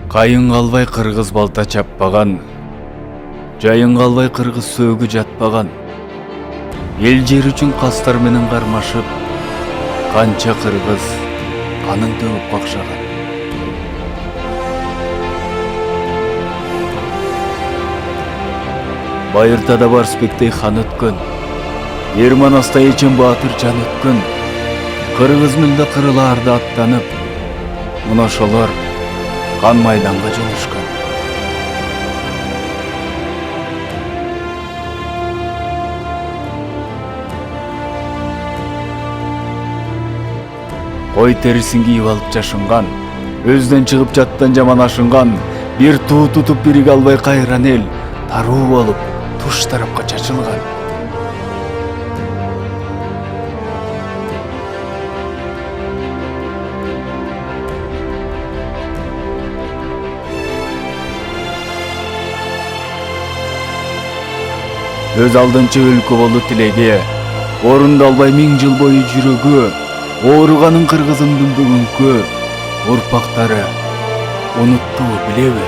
Кайын калбай кыргыз балта чаппаган, жайын калбай кыргыз сөөгү жатпаган. Эл жер үчүн кастар менен кармашып, канча кыргыз канын төгүп какшаган. Байыртада Барсбектей хан өткөн, Ерманаста Эчен Баатыр жан өткөн, кыргыз милде кырылаарда аттанып, мына ошолор кан майданга жөнөшкөн. Кой терисин кийип алып жашынган, өздөн чыгып жаттан жаман ашынган, бир туу тутуп бириге албай кайран эл таруу болуп туш тарапка чачылган. Өз алдынча өлкө болду тилеги, орундалбай 1000 жыл бою жүрөгү, ооруганын кыргызымдын бүгүнкү урпактары унуттуу билеби?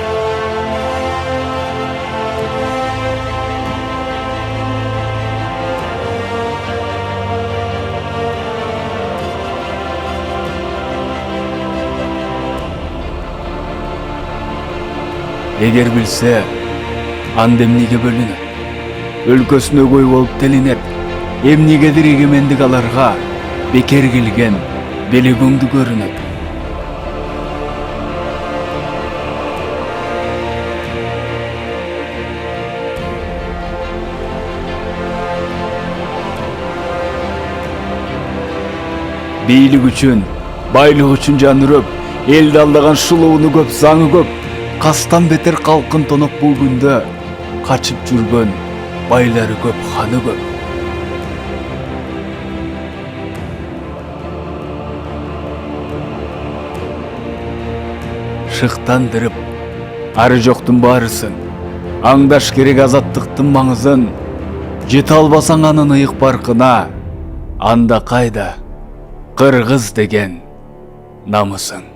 Эгер билсе, анда эмнеге бөлүнөт? Өлкөсүнө көй болуп телинет. Эмнегедир эгемендик аларга бекер келген, белегөңдү көрүнөт. Бийлик үчүн, байлык үчүн жан үрөп, элди алдаган шулууну көп, заңы көп, кастан бетер калкын тонок бул күндө качып жүргөн байлары көп, ханы көп. Шыктандырып, ары жоктун баарысын, аңдаш керек азаттыктын маңызын, жете албасаң анын ыйык баркына, анда кайда кыргыз деген намысың.